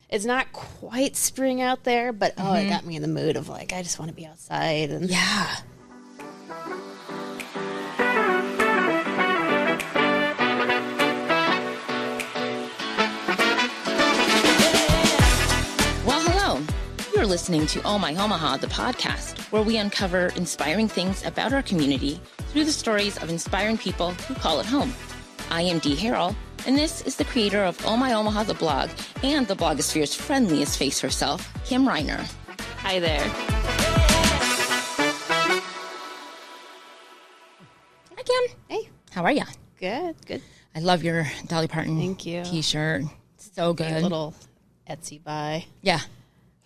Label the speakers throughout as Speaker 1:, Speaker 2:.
Speaker 1: It's not quite spring out there, but it got me in the mood of like, I just want to be outside. And
Speaker 2: Yeah. Well, hello. You're listening to Oh My Omaha, the podcast, where we uncover inspiring things about our community through the stories of inspiring people who call it home. I am Dee Harrell, and this is the creator of Oh My Omaha, the blog, and the blogosphere's friendliest face herself, Kim Reiner.
Speaker 1: hi there.
Speaker 2: Hi, Kim.
Speaker 1: Hey,
Speaker 2: How are ya?
Speaker 1: good.
Speaker 2: I love your Dolly Parton
Speaker 1: Thank you.
Speaker 2: t-shirt. So good.
Speaker 1: Little Etsy buy.
Speaker 2: Yeah.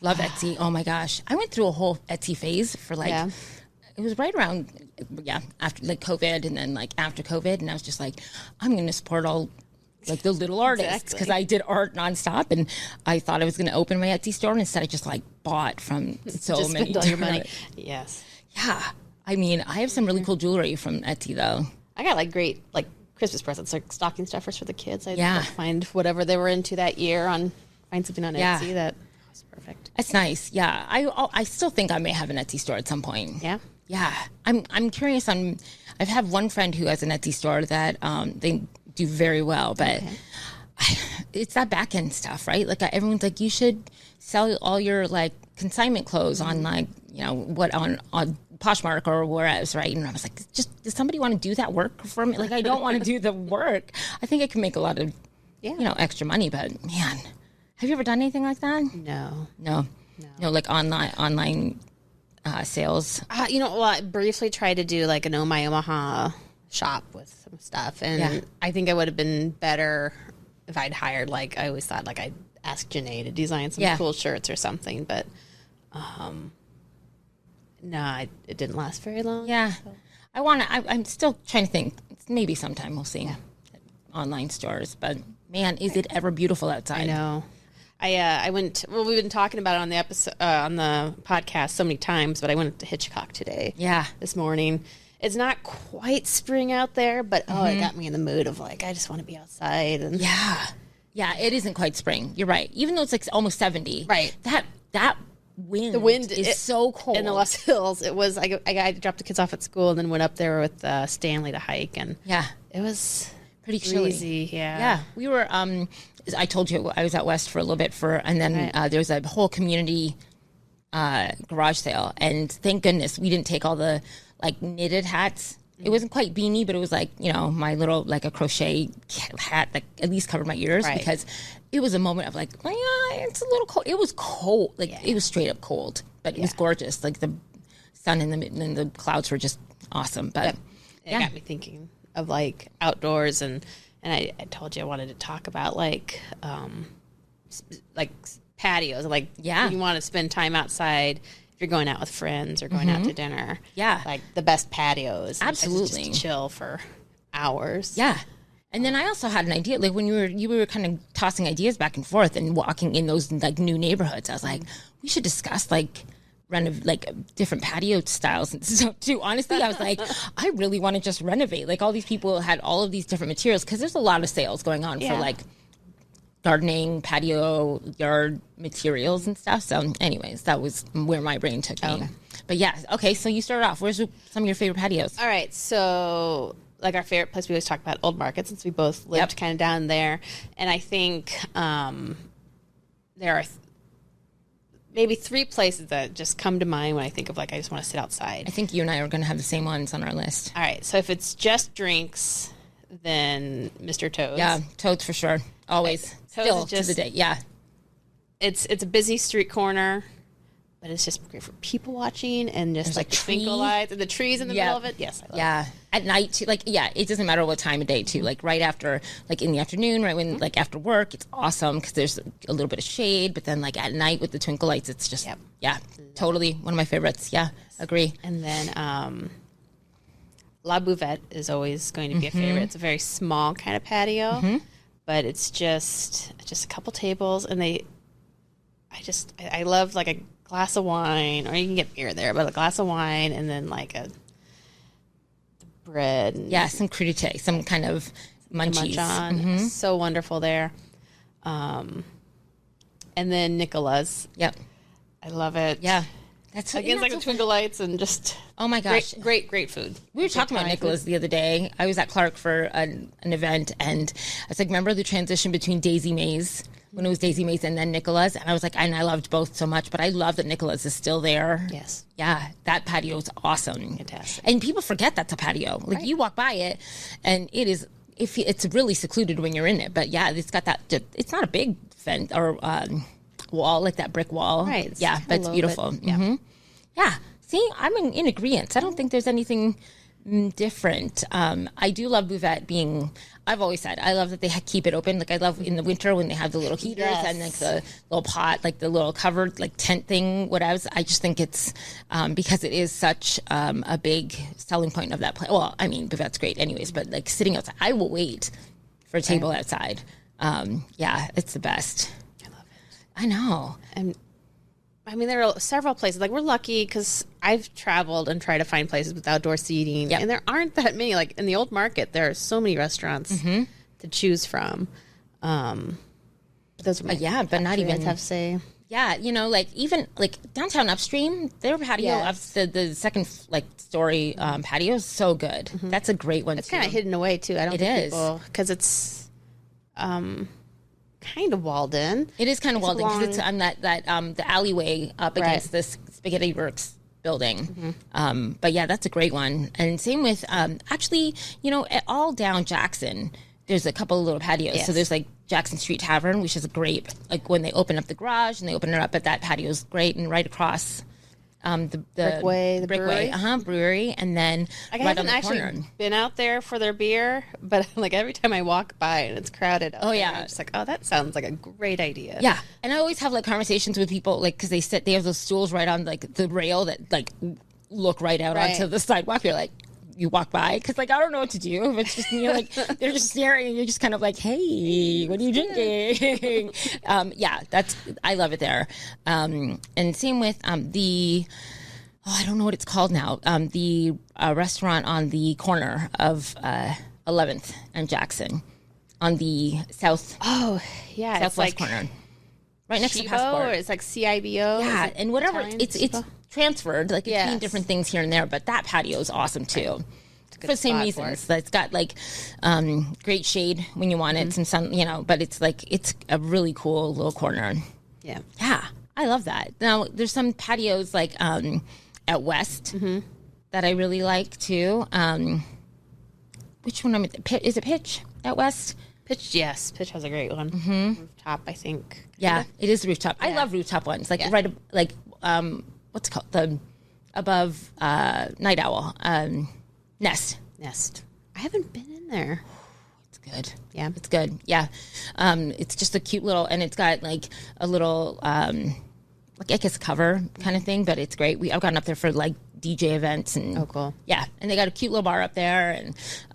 Speaker 2: Love Etsy. Oh my gosh. I went through a whole Etsy phase for
Speaker 1: Yeah.
Speaker 2: it was right around, after like COVID and then like after COVID. And I was just like, I'm going to support all like the little artists because I did art nonstop. And I thought I was going to open my Etsy store. And instead I just like bought from so
Speaker 1: Just
Speaker 2: many.
Speaker 1: spend all your money. Yes.
Speaker 2: Yeah. I mean, I have some really cool jewelry from Etsy though.
Speaker 1: I got like great like Christmas presents, like stocking stuffers for the kids. I'd
Speaker 2: Yeah.
Speaker 1: find whatever they were into that year find something on
Speaker 2: Yeah.
Speaker 1: Etsy that was perfect.
Speaker 2: It's nice. Yeah. I still think I may have an Etsy store at some point.
Speaker 1: Yeah.
Speaker 2: Yeah, I'm curious. I have one friend who has an Etsy store that they do very well, but it's that back end stuff, right? Like everyone's like, you should sell all your like consignment clothes on like on Poshmark or whereas, right? And I was like, does somebody want to do that work for me? Like I don't want to do the work. I think I can make a lot of extra money, but man, have you ever done anything like that?
Speaker 1: No.
Speaker 2: Like online. Sales.
Speaker 1: I briefly tried to do like an Oh My Omaha shop with some stuff, and I think I would have been better if I'd hired, like, I always thought, like, I'd ask Janae to design some cool shirts or something, but it didn't last very long.
Speaker 2: Yeah. So. I'm still trying to think. Maybe sometime we'll see online stores, but man, is it ever beautiful outside?
Speaker 1: I know. I went. Well, we've been talking about it on the episode on the podcast so many times, but I went to Hitchcock today.
Speaker 2: Yeah,
Speaker 1: this morning. It's not quite spring out there, but it got me in the mood of like I just want to be outside. And
Speaker 2: yeah, it isn't quite spring. You're right. Even though it's like almost 70,
Speaker 1: right?
Speaker 2: That wind.
Speaker 1: The wind
Speaker 2: is so cold
Speaker 1: in the West Hills. It was. I dropped the kids off at school and then went up there with Stanley to hike, and it was
Speaker 2: pretty chilly.
Speaker 1: Breezy,
Speaker 2: yeah. We were. I told you I was out west for a little bit and then there was a whole community garage sale, and thank goodness we didn't take all the like knitted hats. It wasn't quite beanie, but it was like my little like a crochet hat that at least covered my ears because it was a moment of like, it's a little cold. It was cold, like it was straight up cold, but it was gorgeous. Like the sun and the clouds were just awesome. But
Speaker 1: it got me thinking of like outdoors and I told you I wanted to talk about like patios, like you want to spend time outside if you're going out with friends or going out to dinner. Yeah, like the best patios.
Speaker 2: Absolutely,
Speaker 1: just chill for hours.
Speaker 2: Yeah, and then I also had an idea, like when you were kind of tossing ideas back and forth and walking in those like new neighborhoods. I was like, we should discuss like different patio styles and so too. Honestly, I was like, I really want to just renovate. Like all these people had all of these different materials because there's a lot of sales going on for like gardening, patio, yard materials and stuff. So anyways, that was where my brain took me. Okay. But okay, so you started off. Where's some of your favorite patios?
Speaker 1: All right, so like our favorite place, we always talk about Old Market since we both lived kind of down there. And I think there are maybe three places that just come to mind when I think of like I just want to sit outside.
Speaker 2: I think you and I are going to have the same ones on our list.
Speaker 1: All right, so if it's just drinks, then Mr. Toad's.
Speaker 2: Yeah, Toad's for sure. Always. Still to the day. Yeah.
Speaker 1: It's a busy street corner, but it's just great for people watching and just like the twinkle lights and the trees in the middle of it. Yes, I love it.
Speaker 2: At night too. Like it doesn't matter what time of day too. Like right after, like in the afternoon, right when like after work, it's awesome because there's a little bit of shade. But then like at night with the twinkle lights, it's just totally one of my favorites. Yeah, agree.
Speaker 1: And then La Bouvette is always going to be a favorite. It's a very small kind of patio, but it's just a couple tables, and I love like a glass of wine, or you can get beer there, but a glass of wine and then like a bread. And
Speaker 2: some crudité, some kind of munchies.
Speaker 1: Munch on. So wonderful there. And then Nicola's.
Speaker 2: Yep.
Speaker 1: I love it.
Speaker 2: Yeah. That's
Speaker 1: against like the twinkle lights and just
Speaker 2: oh my gosh,
Speaker 1: great food.
Speaker 2: We were talking about Nicola's the other day. I was at Clark for an event, and I was like, remember the transition between Daisy Mays when it was Daisy Mays and then Nicola's, and I was like, and I loved both so much, but I love that Nicola's is still there.
Speaker 1: Yes,
Speaker 2: yeah, that patio is awesome,
Speaker 1: fantastic,
Speaker 2: and people forget that's a patio. Like you walk by it, and it is. If it's really secluded when you're in it, but yeah, it's got that. It's not a big fence or wall like that brick wall,
Speaker 1: right?
Speaker 2: Yeah, but it's beautiful. Yeah, yeah. See, I'm in agreement. I don't think there's anything different. I do love Buvette being. I've always said I love that they keep it open. Like I love in the winter when they have the little heaters and like the little pot, like the little covered like tent thing. Whatever. I just think it's because it is such a big selling point of that place. Well, I mean, Buvette's great, anyways. But like sitting outside, I will wait for a table outside. Yeah, it's the best.
Speaker 1: I love it.
Speaker 2: I know.
Speaker 1: And I mean, there are several places. Like, we're lucky because I've traveled and tried to find places with outdoor seating, and there aren't that many. Like, in the old market, there are so many restaurants to choose from. Those are my
Speaker 2: but not even
Speaker 1: have to say.
Speaker 2: Yeah, you know, like even like downtown upstream, their patio up the second like story patio is so good. That's a great one.
Speaker 1: It's kind of hidden away too. I don't think people because it's kind of walled in.
Speaker 2: It is kind of walled in because it's on that the alleyway up against this Spaghetti Works building. But yeah, that's a great one. And same with actually, you know, all down Jackson, there's a couple of little patios. So there's like Jackson Street Tavern, which is a great, like when they open up the garage and they open it up, but that patio is great. And right across the
Speaker 1: Brickway,
Speaker 2: brewery, and then
Speaker 1: I
Speaker 2: right on
Speaker 1: haven't
Speaker 2: the
Speaker 1: actually
Speaker 2: corner.
Speaker 1: been out there for their beer, but like every time I walk by and it's crowded. I'm just like, oh, that sounds like a great idea.
Speaker 2: Yeah, and I always have like conversations with people, like because they have those stools right on like the rail that like look right out onto the sidewalk. You're like. You walk by because like I don't know what to do. If it's just you're like they're just staring and you're just kind of like, hey, what are you drinking? I love it there. And same with the I don't know what it's called now. The restaurant on the corner of 11th and Jackson on the south.
Speaker 1: Oh yeah,
Speaker 2: southwest corner, right next to Passport.
Speaker 1: Or it's like CIBO.
Speaker 2: Yeah, and whatever it's transferred, like it's been different things here and there, but that patio is awesome too. For the same reasons. It's got like great shade when you want it, some sun, you know, but it's like it's a really cool little corner. Yeah. Yeah. I love that. Now there's some patios like at West that I really like too. Which one is it Pitch at West?
Speaker 1: Pitch, yes. Pitch has a great one. Rooftop, I think.
Speaker 2: Yeah, it is rooftop. I love rooftop ones. Like right like what's it called? The above Night Owl. Nest.
Speaker 1: I haven't been in there.
Speaker 2: It's good.
Speaker 1: Yeah.
Speaker 2: It's good. Yeah. It's just a cute little, and it's got like a little, like I guess cover kind of thing, but it's great. I've gotten up there for like DJ events and.
Speaker 1: Oh, cool.
Speaker 2: Yeah. And they got a cute little bar up there,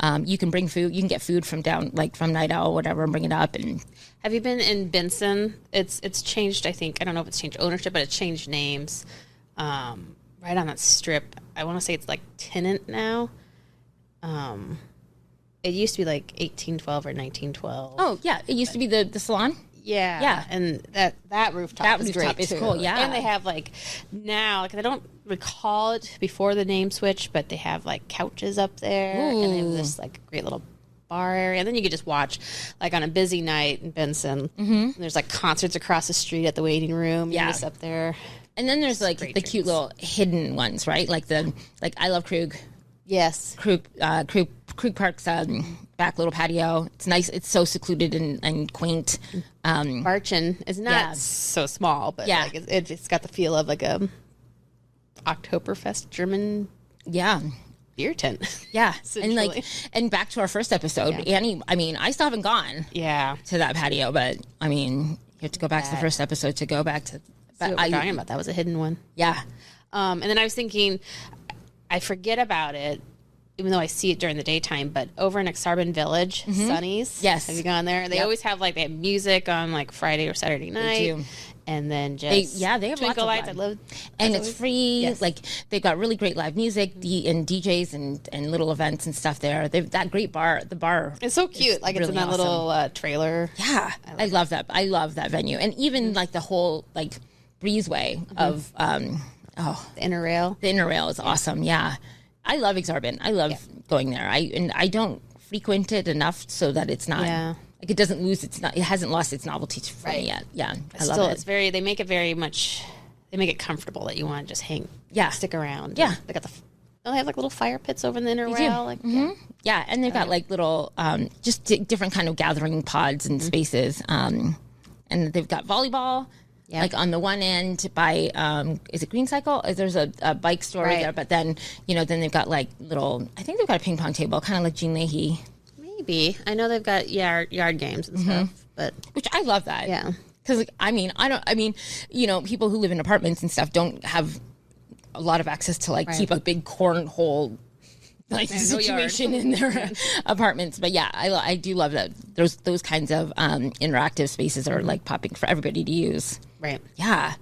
Speaker 2: and you can bring food. You can get food from down, like from Night Owl, whatever, and bring it up. And
Speaker 1: have you been in Benson? It's changed, I think. I don't know if it's changed ownership, but it's changed names. Right on that strip. I want to say it's like Tenant now. It used to be like 1812 or 1912.
Speaker 2: Oh yeah, it used to be the salon.
Speaker 1: Yeah, and that rooftop is great
Speaker 2: is
Speaker 1: too.
Speaker 2: cool. Yeah,
Speaker 1: and they have like now, like I don't recall it before the name switch, but they have like couches up there, and they have this like great little bar area, and then you could just watch like on a busy night in Benson. And there's like concerts across the street at the waiting room. Yeah, just up there. And
Speaker 2: then there's like the cute little hidden ones, right? Like I Love Krug.
Speaker 1: Yes.
Speaker 2: Krug Park's back little patio. It's nice. It's so secluded and quaint.
Speaker 1: Barchin is not so small, but like it's got the feel of like a Oktoberfest German beer tent.
Speaker 2: Yeah. And back to our first episode, Annie, I mean, I still haven't gone to that patio, but I mean, you have to go back to the first episode to go back to
Speaker 1: what we're talking about. That was a hidden one.
Speaker 2: Yeah.
Speaker 1: And then I was thinking, I forget about it, even though I see it during the daytime, but over in Exarban Village, Sunny's.
Speaker 2: Yes.
Speaker 1: Have you gone there? They always have they have music on like Friday or Saturday night.
Speaker 2: They do.
Speaker 1: And then just
Speaker 2: they have
Speaker 1: twinkle
Speaker 2: lots of
Speaker 1: lights.
Speaker 2: live.
Speaker 1: I love,
Speaker 2: And it's free.
Speaker 1: Yes.
Speaker 2: Like they've got really great live music and DJs and little events and stuff there. They've that great bar. The bar.
Speaker 1: It's so cute. Like it's in that little trailer.
Speaker 2: Yeah, I love that. I love that venue, and even like the whole like breezeway of
Speaker 1: The inner rail.
Speaker 2: the inner rail is awesome. Yeah, I love Exorbitant. I love going there. I don't frequent it enough so that it's not.
Speaker 1: Yeah.
Speaker 2: Like it doesn't lose its. It hasn't lost its novelty for me yet. Yeah, I love it.
Speaker 1: It's very. They make it very much. They make it comfortable that you want to just hang.
Speaker 2: Yeah.
Speaker 1: Stick around.
Speaker 2: Yeah.
Speaker 1: They got they have like little fire pits over in the inner rail. Like,
Speaker 2: Yeah, and they've got like little, just different kind of gathering pods and spaces. And they've got volleyball, like on the one end by, is it Green Cycle? There's a bike store there, but then, then they've got like little, I think they've got a ping pong table, kind of like Jean Leahy.
Speaker 1: Maybe. I know they've got yard games and stuff, but.
Speaker 2: Which I love that.
Speaker 1: Yeah.
Speaker 2: Because, people who live in apartments and stuff don't have a lot of access to like keep a big cornhole situation in their apartments. But yeah, I do love that. Those kinds of interactive spaces are like popping for everybody to use.
Speaker 1: Right.
Speaker 2: Yeah.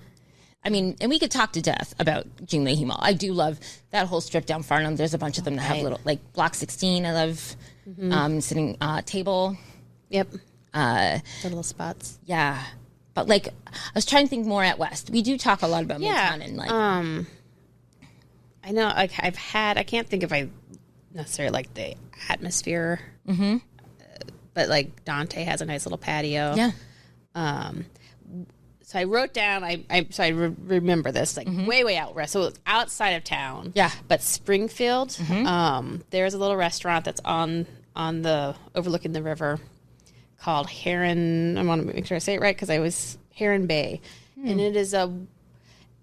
Speaker 2: I mean, and we could talk to death about Jean Leahy Mall. I do love that whole strip down Farnham. There's a bunch of them that have little, like Block 16. I love sitting table.
Speaker 1: Yep. The little spots.
Speaker 2: Yeah. But like, I was trying to think more at West. We do talk a lot about Midtown and like.
Speaker 1: I know, like I can't think if I necessarily like the atmosphere, but like Dante has a nice little patio.
Speaker 2: Yeah.
Speaker 1: So I wrote down, remember this, like way out west. So it's outside of town.
Speaker 2: Yeah.
Speaker 1: But Springfield, there's a little restaurant that's on the, overlooking the river called Heron. I want to make sure I say it right because I was Heron Bay. And it is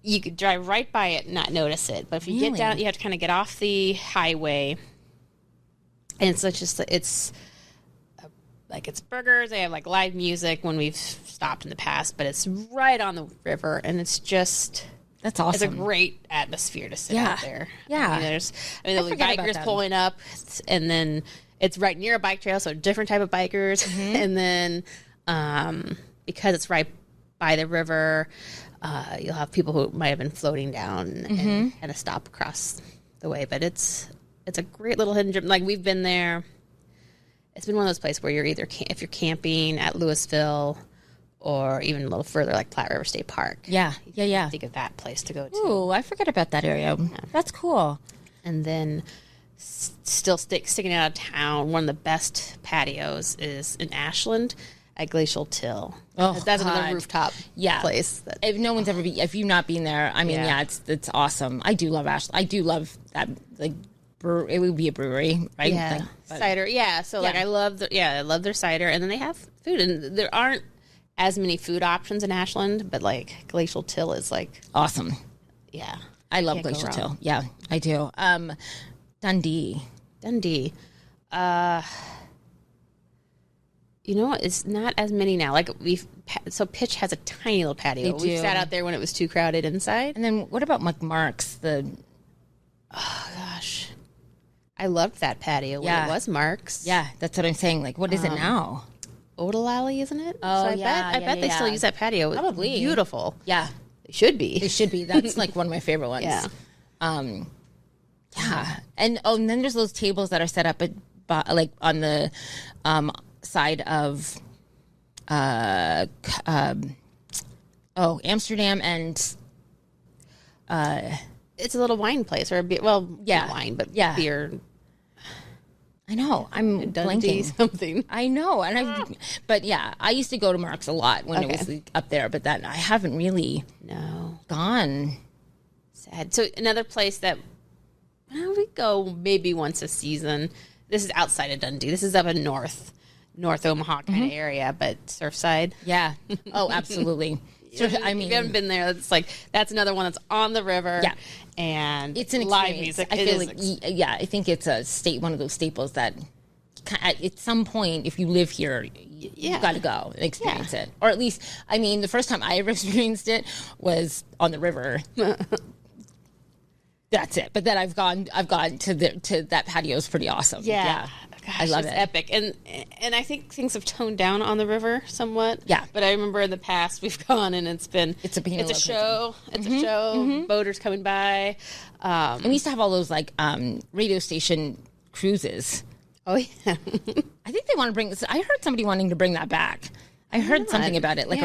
Speaker 1: you could drive right by it and not notice it. But if you get down, you have to kind of get off the highway. And so it's burgers. They have like live music when we've stopped in the past, but it's right on the river. And it's just,
Speaker 2: that's awesome.
Speaker 1: It's a great atmosphere to sit out there.
Speaker 2: Yeah.
Speaker 1: There'll be bikers pulling up, and then it's right near a bike trail. So different type of bikers. And then, because it's right by the river, you'll have people who might have been floating down and kind of stop across the way. But it's a great little hidden gem. Like we've been there. It's been one of those places where you're either if you're camping at Louisville or even a little further, like Platte River State Park.
Speaker 2: Yeah.
Speaker 1: Think of that place to go to.
Speaker 2: Ooh, I forget about that area. Yeah. That's cool.
Speaker 1: And then still sticking out of town, one of the best patios is in Ashland at Glacial Till.
Speaker 2: Oh,
Speaker 1: that's another rooftop place.
Speaker 2: If no one's if you've not been there, I mean, it's awesome. I do love Ashland. I do love that. Like, it would be a brewery, right?
Speaker 1: Yeah, cider. Yeah, so like I love their cider, and then they have food, and there aren't as many food options in Ashland, but like Glacial Till is like
Speaker 2: awesome.
Speaker 1: Yeah,
Speaker 2: I love Glacial Till. Yeah, I do. Dundee.
Speaker 1: It's not as many now. Like Pitch has a tiny little patio. We sat out there when it was too crowded inside.
Speaker 2: And then what about Mark's?
Speaker 1: Oh gosh, I loved that patio when it was Mark's.
Speaker 2: Yeah, that's what I'm saying. Like, what is it now?
Speaker 1: Odalali, isn't it?
Speaker 2: Oh,
Speaker 1: so I bet they still use that patio.
Speaker 2: Probably.
Speaker 1: Beautiful.
Speaker 2: Yeah.
Speaker 1: They should be.
Speaker 2: That's like one of my favorite ones.
Speaker 1: Yeah.
Speaker 2: Yeah. And then there's those tables that are set up like on the side of Amsterdam and
Speaker 1: it's a little wine place or a beer. Well, not wine, but beer.
Speaker 2: I know. I'm
Speaker 1: Dundee
Speaker 2: blanking.
Speaker 1: Something.
Speaker 2: I know. And but yeah, I used to go to Mark's a lot when it was like, up there, but I haven't really gone.
Speaker 1: Sad. So another place that we go maybe once a season. This is outside of Dundee. This is up in North Omaha kind of area, but Surfside.
Speaker 2: Yeah. Oh, absolutely.
Speaker 1: If you haven't been there, that's another one that's on the river.
Speaker 2: Yeah.
Speaker 1: And
Speaker 2: it's an
Speaker 1: live
Speaker 2: experience.
Speaker 1: music.
Speaker 2: I feel like, I think it's one of those staples that at some point, if you live here, you've got to go and experience it. Or at least, I mean, the first time I ever experienced it was on the river. That's it. But then I've gone to that patio is pretty awesome.
Speaker 1: Yeah. Gosh,
Speaker 2: I love
Speaker 1: it's
Speaker 2: it.
Speaker 1: epic. And I think things have toned down on the river somewhat.
Speaker 2: Yeah.
Speaker 1: But I remember in the past we've gone and it's a show. It's a show. Boaters coming by.
Speaker 2: And we used to have all those like radio station cruises.
Speaker 1: Oh yeah.
Speaker 2: I think they want to bring this. I heard somebody wanting to bring that back. I heard something about it. Like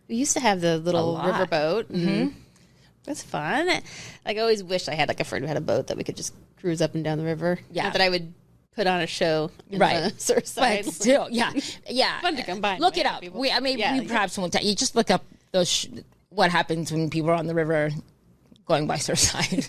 Speaker 1: we used to have the little river boat.
Speaker 2: Mm-hmm.
Speaker 1: That's fun. Like I always wished I had like a friend who had a boat that we could just cruise up and down the river.
Speaker 2: Yeah.
Speaker 1: Not that I would put on a show in the surf side.
Speaker 2: But still, yeah.
Speaker 1: Fun to combine.
Speaker 2: Look it up. We perhaps won't tell you. Just look up those what happens when people are on the river going by Surfside.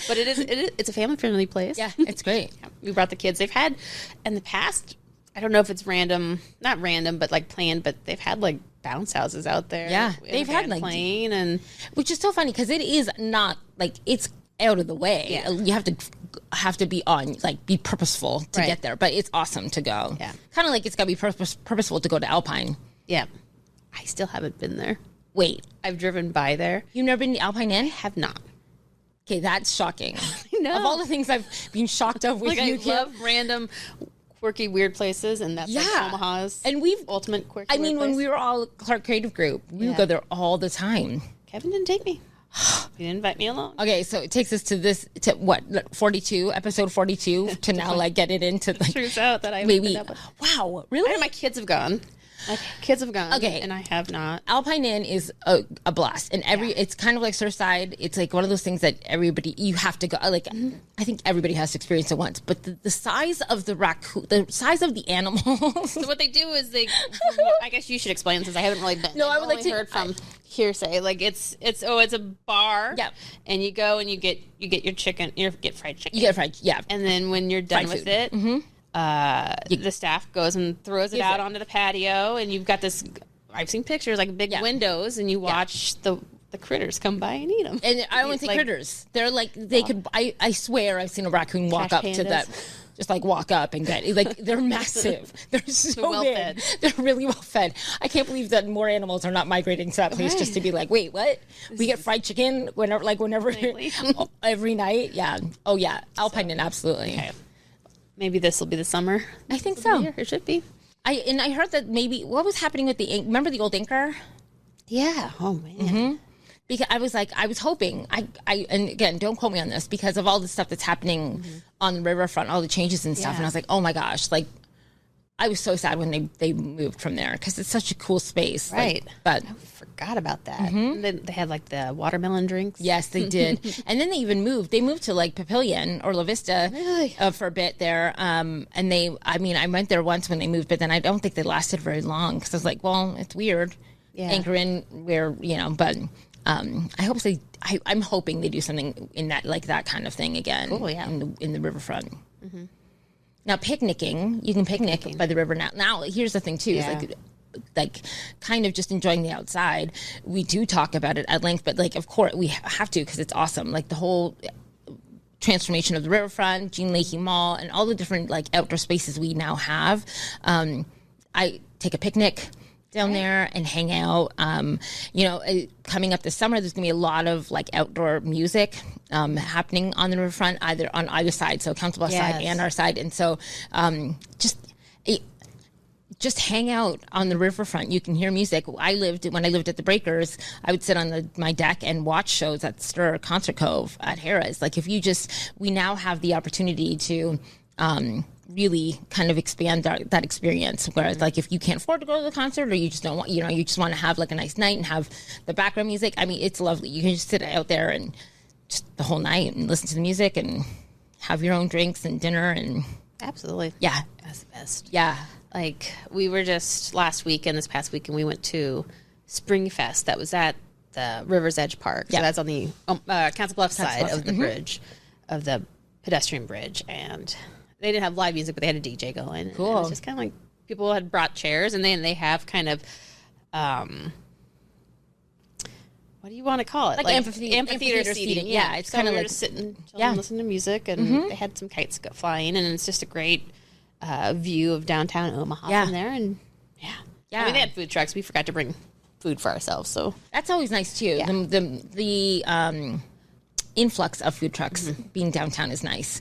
Speaker 1: But it's a family friendly place.
Speaker 2: Yeah, it's great.
Speaker 1: We brought the kids. They've had in the past, I don't know if it's not random, but like planned, but they've had like bounce houses out there.
Speaker 2: Yeah, they've had like
Speaker 1: plane, and
Speaker 2: which is so funny because it is not like it's out of the way.
Speaker 1: Yeah.
Speaker 2: You have to be be purposeful to get there, but it's awesome to go.
Speaker 1: Yeah,
Speaker 2: kind of like it's got to be purposeful to go to Alpine.
Speaker 1: Yeah, I still haven't been there.
Speaker 2: Wait,
Speaker 1: I've driven by there.
Speaker 2: You've never been to Alpine Inn?
Speaker 1: I have not.
Speaker 2: Okay, that's shocking.
Speaker 1: I know.
Speaker 2: Of all the things I've been shocked of with you,
Speaker 1: I love random, quirky, weird places, and that's like Omaha's ultimate quirky.
Speaker 2: I mean, when we were all Clark Creative Group, we would go there all the time.
Speaker 1: Kevin didn't take me. He didn't invite me along.
Speaker 2: Okay, so it takes us to what, 42, episode 42, to now like get it into like.
Speaker 1: Turns out that I
Speaker 2: maybe. Wow, really?
Speaker 1: I know my kids have gone. Okay, and I have not.
Speaker 2: Alpine Inn is a blast, and it's kind of like Surfside. It's like one of those things that you have to go. Like I think everybody has to experience it once. But the size of the raccoon, the size of the animals.
Speaker 1: So what they do is I guess you should explain since I haven't really been.
Speaker 2: No, I would like to
Speaker 1: heard from hearsay. Like it's a bar.
Speaker 2: Yeah,
Speaker 1: and you go and you get your chicken. You get fried chicken.
Speaker 2: You get fried, yeah.
Speaker 1: And then when you're done with it. The staff goes and throws it out onto the patio, and you've got this. I've seen pictures like big windows, and you watch the critters come by and eat them.
Speaker 2: And I don't think critters. They're like they could. I swear I've seen a raccoon walk up to that. Just like walk up and get like they're massive. They're so
Speaker 1: well
Speaker 2: big.
Speaker 1: Fed.
Speaker 2: They're really well fed. I can't believe that more animals are not migrating to that place just to be like, wait, what? We get fried chicken whenever every night. Yeah. Oh yeah. Alpine Inn, absolutely.
Speaker 1: Okay. Maybe this will be the summer.
Speaker 2: I think so.
Speaker 1: It should be.
Speaker 2: I heard that maybe what was happening with the ink. Remember the old Anchor?
Speaker 1: Yeah. Oh man.
Speaker 2: Mm-hmm. Because I was hoping and again, don't quote me on this because of all the stuff that's happening on the riverfront, all the changes and stuff. And I was like, oh my gosh, like I was so sad when they moved from there because it's such a cool space.
Speaker 1: Right.
Speaker 2: Like, but
Speaker 1: I forgot about that. And then they had like the watermelon drinks.
Speaker 2: Yes, they did. And then they even moved. They moved to like Papillion or La Vista for a bit there. And I went there once when they moved, but then I don't think they lasted very long because I was like, well, it's weird. Yeah. Anchor in where, but I'm hoping they do something in that kind of thing again.
Speaker 1: Cool, yeah.
Speaker 2: In the riverfront. Mm-hmm. Now, picnicking, you can picnic by the river now. Now, here's the thing, too, is like kind of just enjoying the outside. We do talk about it at length, but like, of course, we have to because it's awesome. Like the whole transformation of the riverfront, Jean Leahy Mall, and all the different like outdoor spaces we now have. I take a picnic down there and hang out. Coming up this summer, there's gonna be a lot of like outdoor music happening on the riverfront, on either side, so Council Bluffs side and our side, and so just hang out on the riverfront. You can hear music. When I lived at the Breakers, I would sit on my deck and watch shows at Stir Concert Cove at Harrell's. Like we now have the opportunity to really kind of expand that experience. Whereas like if you can't afford to go to the concert or you just don't want, you just want to have like a nice night and have the background music. I mean, it's lovely. You can just sit out there and just the whole night and listen to the music and have your own drinks and dinner and
Speaker 1: absolutely.
Speaker 2: Yeah.
Speaker 1: That's the best.
Speaker 2: Yeah.
Speaker 1: Like we were just last weekend, this past weekend, we went to Springfest. That was at the River's Edge Park. So that's on the Council Bluffs side of the bridge, of the pedestrian bridge. And they didn't have live music, but they had a DJ going.
Speaker 2: Cool.
Speaker 1: And it was just kind of like people had brought chairs, and then they have kind of, what do you want to call it?
Speaker 2: Like amphitheater seating. Yeah, it's
Speaker 1: so
Speaker 2: kind of
Speaker 1: we
Speaker 2: like
Speaker 1: were sitting, chilling, listening to music, and they had some kites flying, and it's just a great view of downtown Omaha from there. And I mean, they had food trucks. We forgot to bring food for ourselves, so
Speaker 2: that's always nice too. Yeah. The influx of food trucks being downtown is nice.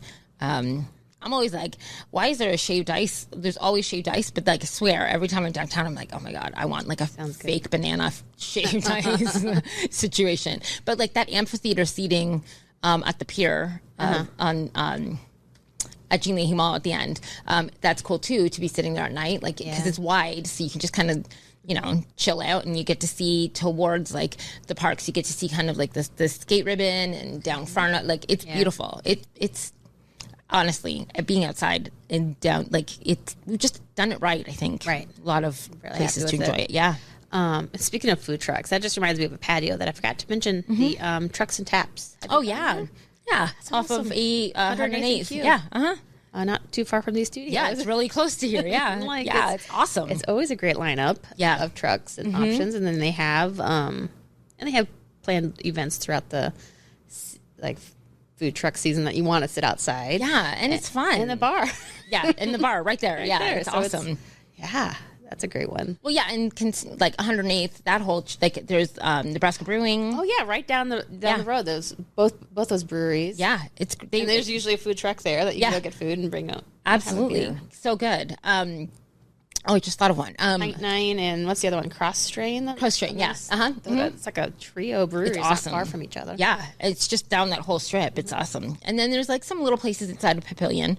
Speaker 2: I'm always like, why is there a shaved ice? There's always shaved ice, but like I swear, every time I'm downtown, I'm like, oh my God, I want like a fake banana shaved ice situation. But like that amphitheater seating at the pier at Jinli Mall at the end, that's cool too, to be sitting there at night, like because it's wide, so you can just kind of, you know, chill out, and you get to see towards like the parks. You get to see kind of like the skate ribbon and down front. Like it's beautiful. It's honestly being outside and down, like we've just done it right. I think a lot of places to enjoy it. Yeah.
Speaker 1: Speaking of food trucks, that just reminds me of a patio that I forgot to mention. The Trucks and Taps.
Speaker 2: Oh yeah, it's off of 108th. Yeah.
Speaker 1: Not too far from these studios.
Speaker 2: Yeah, it's really close to here. Yeah, it's awesome.
Speaker 1: It's always a great lineup. Of trucks and options, and then they have planned events throughout the like food truck season that you want to sit outside.
Speaker 2: Yeah, and it's fun.
Speaker 1: In the bar.
Speaker 2: In the bar right there. It's
Speaker 1: so
Speaker 2: awesome.
Speaker 1: That's a great one.
Speaker 2: Well, and like 108th, that whole like there's Nebraska Brewing.
Speaker 1: Oh yeah, right down the road. Those both those breweries.
Speaker 2: Yeah, and
Speaker 1: there's usually a food truck there that you can go get food and bring up.
Speaker 2: Absolutely, so good. I just thought of one.
Speaker 1: 99 and what's the other one? Cross Strain.
Speaker 2: Yes.
Speaker 1: It's like a trio brewery.
Speaker 2: It's awesome.
Speaker 1: Not far from each other.
Speaker 2: Yeah, it's just down that whole strip. It's awesome. And then there's like some little places inside of Papillion.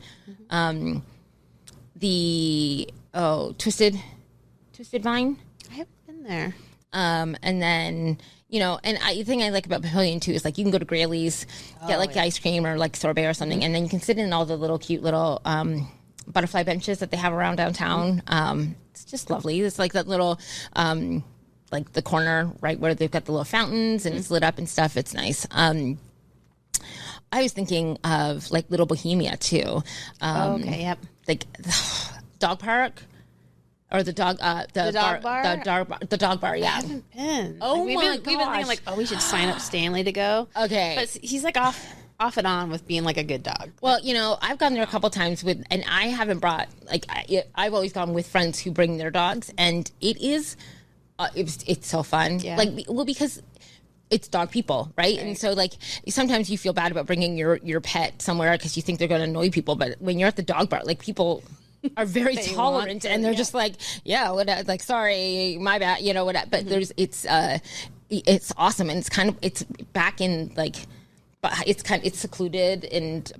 Speaker 2: Twisted Vine.
Speaker 1: I haven't been there.
Speaker 2: And then, you know, and the thing I like about Papillion too is like you can go to Grayleys, get like the ice cream or like sorbet or something, and then you can sit in all the little cute little butterfly benches that they have around downtown. It's just lovely. It's like that little like the corner right where they've got the little fountains and it's lit up and stuff. It's nice. I was thinking of like Little Bohemia too. Like dog park. Or the dog bar. The dog bar, yeah.
Speaker 1: I haven't been.
Speaker 2: Oh,
Speaker 1: we've been thinking like, we should sign up Stanley to go.
Speaker 2: Okay.
Speaker 1: But he's like off and on with being like a good dog.
Speaker 2: Well, you know, I've gone there a couple times and I haven't brought, like, I've always gone with friends who bring their dogs, and it's so fun. Yeah. Like, well, because it's dog people, right? And so, like, sometimes you feel bad about bringing your pet somewhere because you think they're going to annoy people, but when you're at the dog bar, like, people are very tolerant, and they're just like, like, sorry, my bad, you know, what? But it's awesome, and it's back in like, but it's secluded,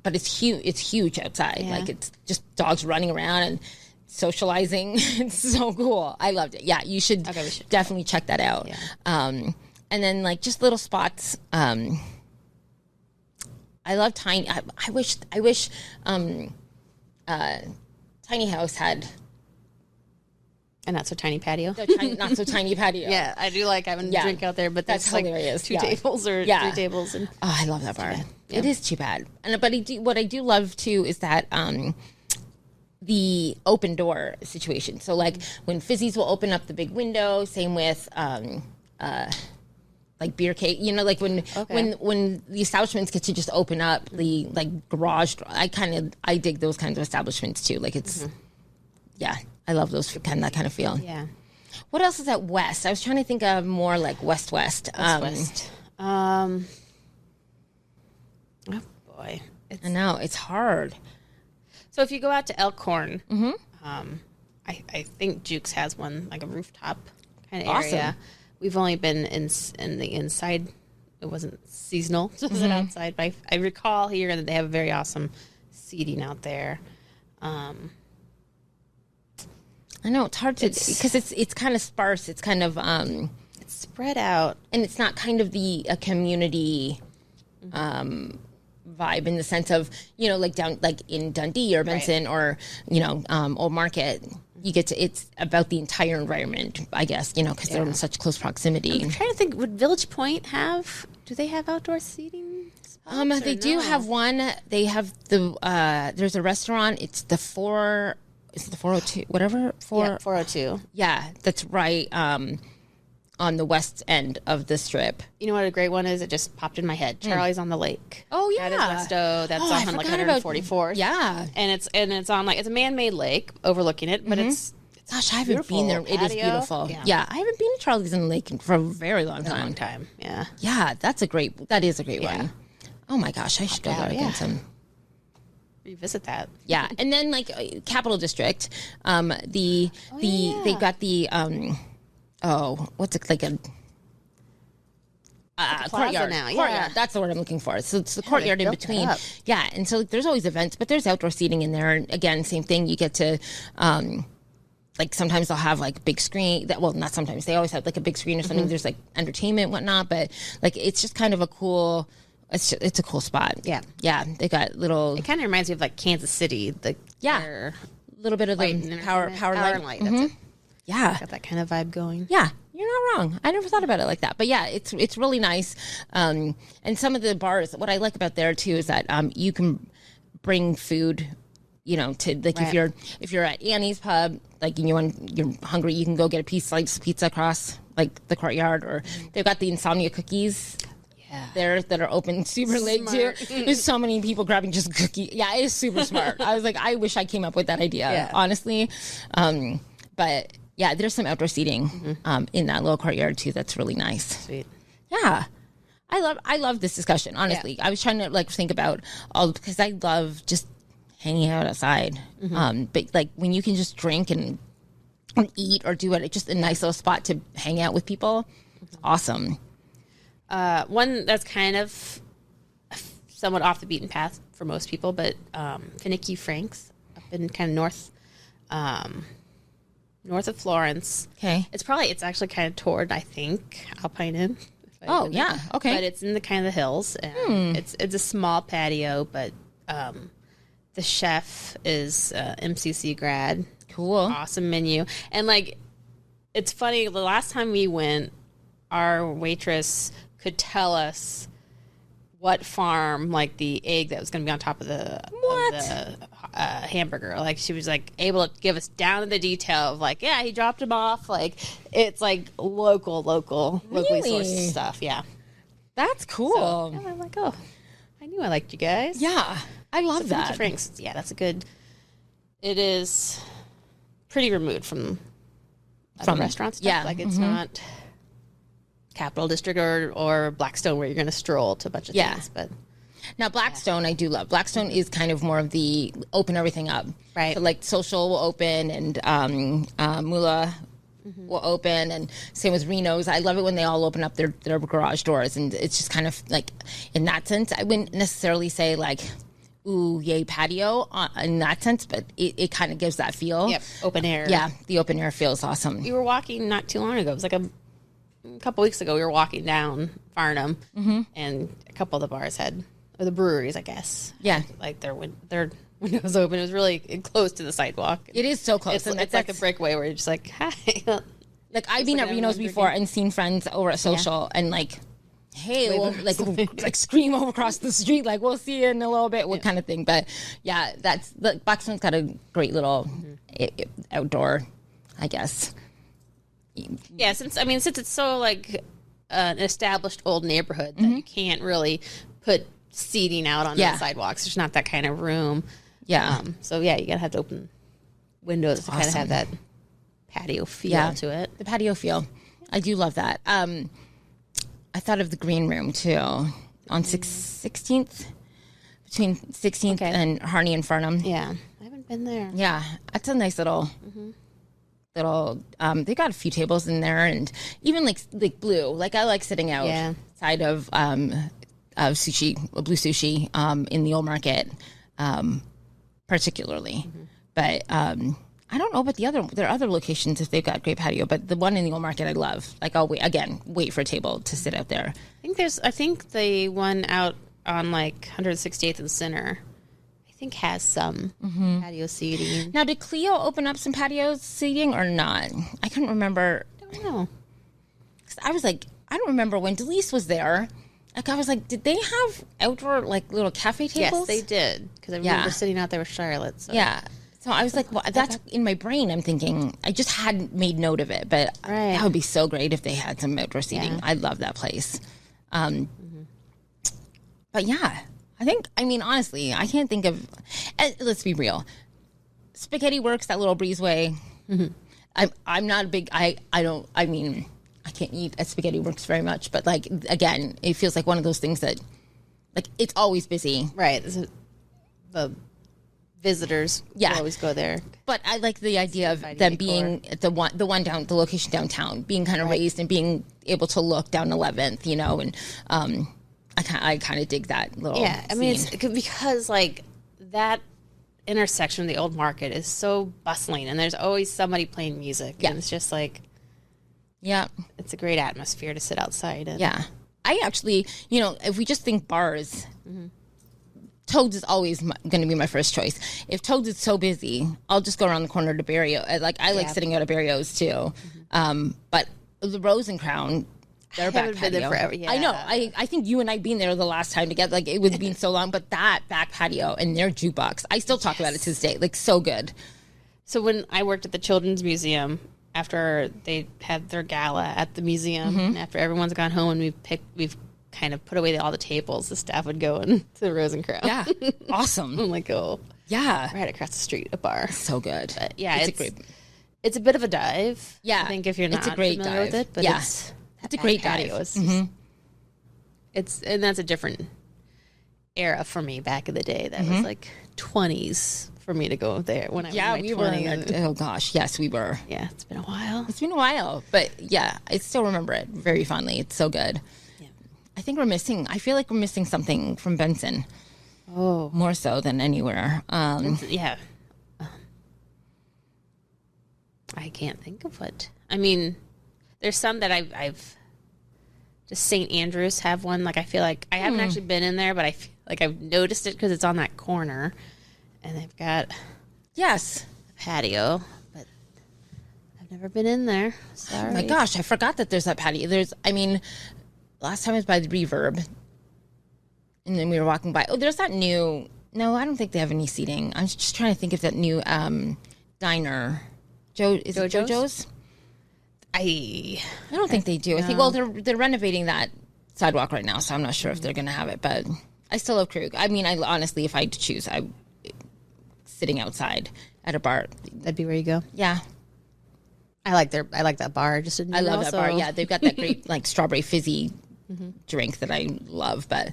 Speaker 2: but it's huge outside. Like it's just dogs running around and socializing. It's so cool. I loved it. Yeah, you should, we should definitely check that out. Yeah. And then like just little spots. I love tiny. I wish. Tiny House had
Speaker 1: a not so tiny patio.
Speaker 2: Not so tiny patio.
Speaker 1: Yeah, I do like having a drink out there, but that's hilarious. Like 2 tables or 3 tables. And
Speaker 2: I love that bar. It is too bad. But what I do love too is that the open door situation. So like when Fizzy's will open up the big window, same with like beer cake, you know, like when the establishments get to just open up the like garage. I dig those kinds of establishments too. Like it's, I love those that kind of feel.
Speaker 1: Yeah.
Speaker 2: What else is at West? I was trying to think of more like West.
Speaker 1: Oh boy,
Speaker 2: I know it's hard.
Speaker 1: So if you go out to Elkhorn, I think Jukes has one, like a rooftop kind of area. We've only been in the inside. It wasn't seasonal. It was outside. But I recall here that they have very awesome seating out there.
Speaker 2: I know it's hard to because it's kind of sparse. It's kind of
Speaker 1: it's spread out, and
Speaker 2: it's not kind of a community vibe in the sense of, you know, like down like in Dundee or Benson or, you know, Old Market. You get to, it's about the entire environment, I guess, you know, because they're in such close proximity.
Speaker 1: I'm trying to think, would Village Point do they have outdoor seating?
Speaker 2: They do have one. They have there's a restaurant. It's the 402, whatever?
Speaker 1: 402.
Speaker 2: Yeah, that's right on the west end of the strip.
Speaker 1: You know what a great one is? It just popped in my head. Charlie's on the Lake.
Speaker 2: Oh yeah,
Speaker 1: that is Westo. That's on like 144th.
Speaker 2: Yeah,
Speaker 1: and it's on like, it's a man-made lake overlooking it, but it's
Speaker 2: gosh, I haven't been there. It is beautiful. Yeah, I haven't been to Charlie's on the Lake for a very long time.
Speaker 1: Yeah,
Speaker 2: that is a great one. Oh my gosh, I should go there again some.
Speaker 1: revisit that.
Speaker 2: Yeah, and then like Capital District, they got the what's it like a courtyard
Speaker 1: now.
Speaker 2: Courtyard,
Speaker 1: Yeah.
Speaker 2: that's the word I'm looking for. So it's the courtyard in between. Yeah, and so there's always events, but there's outdoor seating in there. And again, same thing. You get to like sometimes they'll have like big screen. Not sometimes. They always have like a big screen or something. There's like entertainment, and whatnot. But like it's just kind of a cool. It's a cool spot.
Speaker 1: Yeah.
Speaker 2: Yeah. They got little.
Speaker 1: It kind of reminds me of like Kansas City. A
Speaker 2: little bit of the power light.
Speaker 1: That's it.
Speaker 2: Yeah.
Speaker 1: Got that kind of vibe going.
Speaker 2: Yeah. You're not wrong. I never thought about it like that. But yeah, it's really nice. And some of the bars, what I like about there too is that you can bring food, to like if you're at Annie's Pub, like you're hungry, you can go get a slice of pizza across like the courtyard, or they've got the insomnia cookies. There that are open super late too. There's so many people grabbing just cookie. Yeah, it's super smart. I was like, I wish I came up with that idea, honestly. But yeah, there's some outdoor seating in that little courtyard too. That's really nice.
Speaker 1: Sweet.
Speaker 2: Yeah, I love this discussion. Honestly, I was trying to like think about because I love just hanging out outside. But like when you can just drink and eat or do it, it's just a nice little spot to hang out with people. It's awesome.
Speaker 1: One that's kind of somewhat off the beaten path for most people, but Finicky Frank's up in kind of north of Florence.
Speaker 2: Okay.
Speaker 1: It's actually kind of toward, I think, Alpine Inn.
Speaker 2: Oh, yeah. Okay.
Speaker 1: But it's in the kind of the hills. And it's a small patio, but the chef is MCC grad.
Speaker 2: Cool.
Speaker 1: Awesome menu. And like, it's funny, the last time we went, our waitress could tell us what farm, like the egg that was going to be on top of the hamburger. Like she was like able to give us down to the detail of like, yeah, he dropped him off. Like it's like locally sourced stuff. Yeah,
Speaker 2: that's cool.
Speaker 1: So, I'm like, oh, I knew I liked you guys.
Speaker 2: Yeah, I love that.
Speaker 1: Frank's. Yeah, that's a good. It is pretty removed from restaurant stuff.
Speaker 2: Yeah,
Speaker 1: like it's not Capital District or Blackstone where you're going to stroll to a bunch of things. But
Speaker 2: now Blackstone, I do love. Blackstone is kind of more of the open everything up.
Speaker 1: Right.
Speaker 2: So like Social will open and Mula will open, and same with Reno's. I love it when they all open up their garage doors, and it's just kind of like in that sense. I wouldn't necessarily say like, ooh, yay patio in that sense, but it kind of gives that feel.
Speaker 1: Yep, open air.
Speaker 2: Yeah, the open air feels awesome.
Speaker 1: We were walking not too long ago. It was like a couple weeks ago. We were walking down Farnham, and a couple of the bars or the breweries, I guess.
Speaker 2: Yeah,
Speaker 1: like their windows open. It was really close to the sidewalk.
Speaker 2: It is so close.
Speaker 1: It's like a breakaway where you're just like, hi.
Speaker 2: Like I've been at Reno's before and seen friends over at Social and like, hey, we'll, like scream over across the street, like we'll see you in a little bit, what kind of thing. But yeah, Blackstone's got a great little outdoor, I guess.
Speaker 1: Yeah, since it's so like an established old neighborhood that you can't really put seating out on the sidewalks. There's not that kind of room.
Speaker 2: Yeah.
Speaker 1: So yeah, you gotta have to open windows to kind of have that patio feel to it.
Speaker 2: The patio feel. I do love that. I thought of the green room too on 16th, between 16th and Harney and Farnham.
Speaker 1: Yeah, I haven't been there.
Speaker 2: Yeah, that's a nice little. They got a few tables in there, and even like blue. Like I like sitting outside of sushi, blue sushi, in the old market, particularly. But I don't know about there are other locations if they've got great patio, but the one in the old market I love. Like I'll wait for a table to sit out there.
Speaker 1: I think the one out on like 168th and Center, I think has some patio seating.
Speaker 2: Now, did Clio open up some patio seating or not? I couldn't remember.
Speaker 1: I don't know.
Speaker 2: 'Cause I was like, I don't remember when Delise was there. Like I was like, did they have outdoor like little cafe tables?
Speaker 1: Yes, they did. Because I remember sitting out there with Charlotte. So.
Speaker 2: Yeah. So I was like, well, that's in my brain. I'm thinking, I just hadn't made note of it, but that would be so great if they had some outdoor seating. I love that place. But yeah, honestly, I can't think of, let's be real. Spaghetti Works, that little breezeway. I'm not a big, I can't eat at Spaghetti Works very much, but like, again, it feels like one of those things that, like, it's always busy.
Speaker 1: Right. The visitors
Speaker 2: Yeah.
Speaker 1: always go there.
Speaker 2: But I like the idea of them being at the location downtown, being kind of raised and being able to look down 11th, you know, and I kind of dig that little
Speaker 1: I mean,
Speaker 2: scene.
Speaker 1: it's because like that intersection of the old market is so bustling, and there's always somebody playing music.
Speaker 2: Yeah.
Speaker 1: And it's just like,
Speaker 2: Yeah.
Speaker 1: it's a great atmosphere to sit outside in.
Speaker 2: Yeah. I actually, you know, if we just think bars, Toad's is always going to be my first choice. If Toad's is so busy, I'll just go around the corner to Barrio. I like sitting out at Barrios too. But the Rose and Crown, their back
Speaker 1: haven't been there
Speaker 2: patio.
Speaker 1: forever, yeah.
Speaker 2: I know. I think you and I being there the last time together, like it would have been so long. But that back patio and their jukebox, I still talk about it to this day. Like so good.
Speaker 1: So when I worked at the Children's Museum, after they had their gala at the museum, and after everyone's gone home and we've kind of put away all the tables, the staff would go into the Rose and Crown.
Speaker 2: Yeah. Awesome.
Speaker 1: I'm like, oh,
Speaker 2: Yeah.
Speaker 1: right across the street, a bar.
Speaker 2: So good.
Speaker 1: But yeah,
Speaker 2: it's
Speaker 1: a bit of a dive.
Speaker 2: Yeah.
Speaker 1: I think if you're not
Speaker 2: It's a great
Speaker 1: familiar
Speaker 2: dive.
Speaker 1: with it, but
Speaker 2: Yeah.
Speaker 1: it's
Speaker 2: a great dive.
Speaker 1: patio. And that's a different era for me back in the day. That was like 20s for me to go there when I was in my
Speaker 2: we were
Speaker 1: 20s.
Speaker 2: oh gosh, yes, we were.
Speaker 1: Yeah, it's been a while.
Speaker 2: It's been a while, but yeah, I still remember it very fondly. It's so good.
Speaker 1: Yeah.
Speaker 2: I feel like we're missing something from Benson.
Speaker 1: Oh,
Speaker 2: More so than anywhere.
Speaker 1: yeah. I can't think of what. I mean, there's some that I've just St. Andrews have one. Like I feel like I haven't actually been in there, but I feel like I've noticed it because it's on that corner, and they've got
Speaker 2: Yes.
Speaker 1: a patio, but I've never been in there. Sorry.
Speaker 2: Oh my gosh, I forgot that there's that patio. Last time I was by the Reverb, and then we were walking by. Oh, there's that new. No, I don't think they have any seating. I'm just trying to think of that new diner. Is it
Speaker 1: JoJo's?
Speaker 2: JoJo's?
Speaker 1: I
Speaker 2: I don't think they do. I think they're renovating that sidewalk right now, so I'm not sure if they're going to have it. But I still love Krug. I mean, I honestly, if I had to choose, sitting outside at a bar.
Speaker 1: that'd be where you go.
Speaker 2: Yeah,
Speaker 1: I like that bar. Just
Speaker 2: I love that bar. Yeah, they've got that great like strawberry fizzy drink that I love. But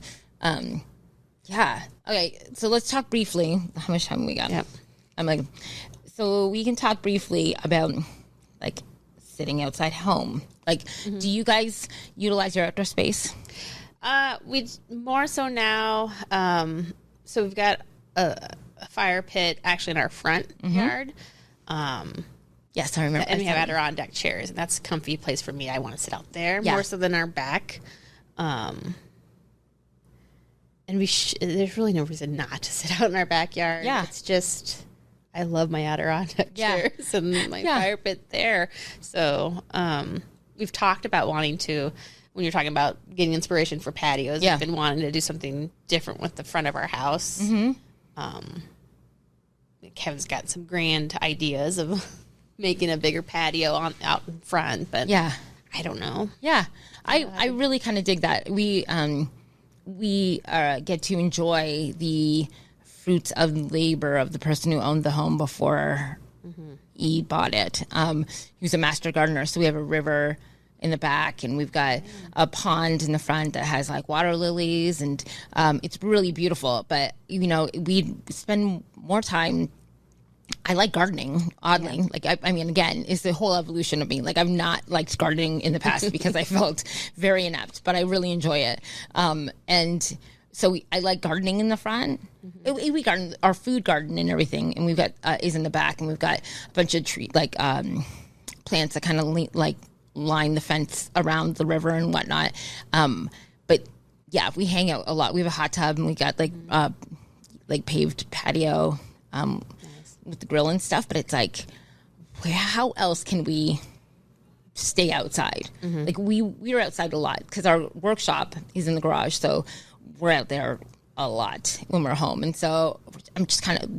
Speaker 2: yeah, okay. So let's talk briefly. How much time we got?
Speaker 1: Yep.
Speaker 2: I'm like, so we can talk briefly about like sitting outside home. Like, do you guys utilize your outdoor space?
Speaker 1: We more so now. So we've got a fire pit actually in our front yard.
Speaker 2: Yes, I remember.
Speaker 1: And we have Adirondack chairs, and that's a comfy place for me. I want to sit out there more so than our back. And there's really no reason not to sit out in our backyard.
Speaker 2: Yeah.
Speaker 1: It's just, I love my Adirondack chairs and my fire pit there. So we've talked about wanting to, when you're talking about getting inspiration for patios, we've been wanting to do something different with the front of our house. Kevin's got some grand ideas of making a bigger patio out in front, but I don't know.
Speaker 2: Yeah, I really kind of dig that. We get to enjoy the fruits of labor of the person who owned the home before he bought it. He was a master gardener, so we have a river in the back, and we've got a pond in the front that has like water lilies, and it's really beautiful. But you know, we spend more time. I like gardening, oddly. Like, I mean, again, it's the whole evolution of me. Like, I've not liked gardening in the past because I felt very inept, but I really enjoy it. And so I like gardening in the front. We garden, our food garden and everything, and we've got, is in the back, and we've got a bunch of plants that kind of line the fence around the river and whatnot. But yeah, we hang out a lot. We have a hot tub, and we got like paved patio, with the grill and stuff, but it's like, how else can we stay outside? Like we are outside a lot because our workshop is in the garage, so we're out there a lot when we're home. And so I'm just kind of,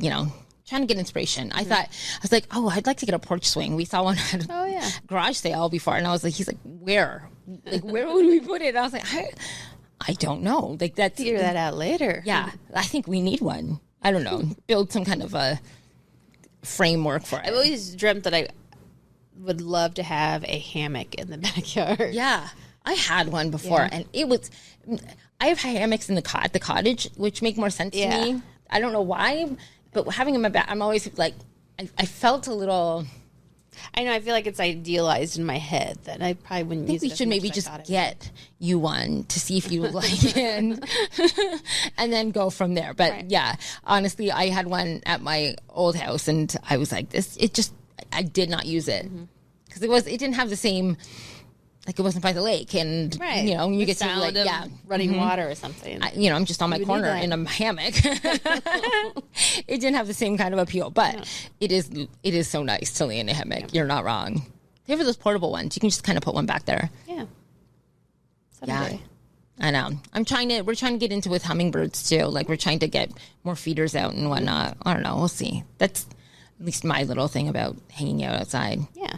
Speaker 2: trying to get inspiration. I was like, oh, I'd like to get a porch swing. We saw one at a garage sale before, and he's like, where? Like, where would we put it? I was like, I don't know. Like, that's
Speaker 1: Figure that out later.
Speaker 2: Yeah, I think we need one. I don't know. Build some kind of a framework for it.
Speaker 1: I've always dreamt that I would love to have a hammock in the backyard.
Speaker 2: Yeah, I had one before, and it was. I have hammocks in the cottage, which make more sense to me. I don't know why. But having in my back, I'm always like, I felt a little.
Speaker 1: I know. I feel like it's idealized in my head that I probably wouldn't use it.
Speaker 2: We should maybe just get you one to see if you like it, and then go from there. But yeah, honestly, I had one at my old house, and I was like, I did not use it because it didn't have the same. Like it wasn't by the lake, and you know, you get to like
Speaker 1: running water or something.
Speaker 2: I'm just on my corner in a hammock. It didn't have the same kind of appeal, but it is so nice to lay in a hammock. Yeah. You're not wrong. They have those portable ones. You can just kind of put one back there.
Speaker 1: Yeah.
Speaker 2: Someday. Yeah. I know. We're trying to get into with hummingbirds too. Like we're trying to get more feeders out and whatnot. I don't know. We'll see. That's at least my little thing about hanging out outside.
Speaker 1: Yeah.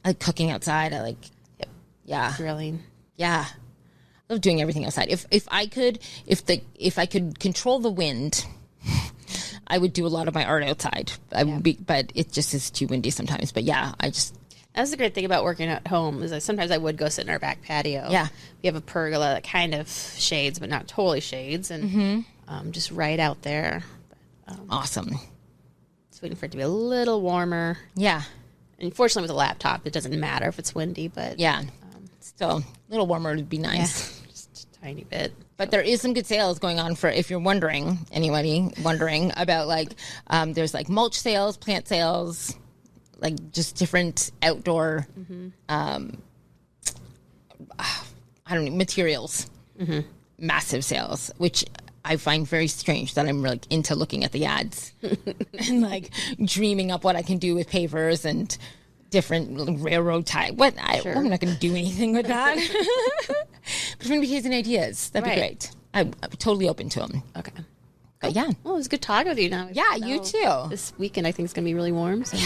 Speaker 2: I like cooking outside. I like. Yeah.
Speaker 1: Grilling.
Speaker 2: Yeah. I love doing everything outside. If I could control the wind, I would do a lot of my art outside. But it just is too windy sometimes. But yeah,
Speaker 1: that's the great thing about working at home is that sometimes I would go sit in our back patio.
Speaker 2: Yeah.
Speaker 1: We have a pergola that kind of shades, but not totally shades, and just right out there. But,
Speaker 2: awesome.
Speaker 1: Just waiting for it to be a little warmer.
Speaker 2: Yeah.
Speaker 1: And fortunately, with a laptop, it doesn't matter if it's windy, but
Speaker 2: yeah. Still, a little warmer would be nice.
Speaker 1: Yeah, just a tiny bit.
Speaker 2: But there is some good sales going on for, if you're wondering, anybody wondering about like, there's like mulch sales, plant sales, like just different outdoor, I don't know, materials. Massive sales, which I find very strange that I'm like into looking at the ads and like dreaming up what I can do with pavers and different railroad tie. I'm not going to do anything with that. But if anybody has any ideas, that'd be great. I'm totally open to them.
Speaker 1: Okay.
Speaker 2: But yeah.
Speaker 1: Well, it was good talking with you now.
Speaker 2: Yeah, you too.
Speaker 1: This weekend I think it's going to be really warm, so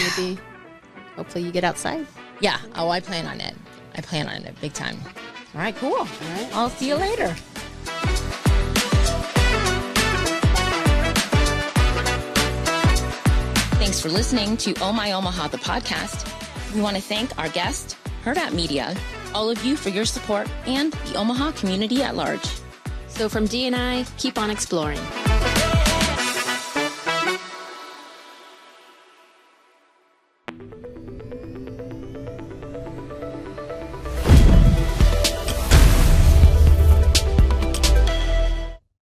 Speaker 1: hopefully you get outside.
Speaker 2: Yeah. Oh, I plan on it. Big time. All right, cool. All right. I'll see you later. Thanks for listening to Oh My Omaha, the podcast. We want to thank our guest, Hurrdat Media, all of you for your support, and the Omaha community at large.
Speaker 1: So from Dee and I, keep on exploring.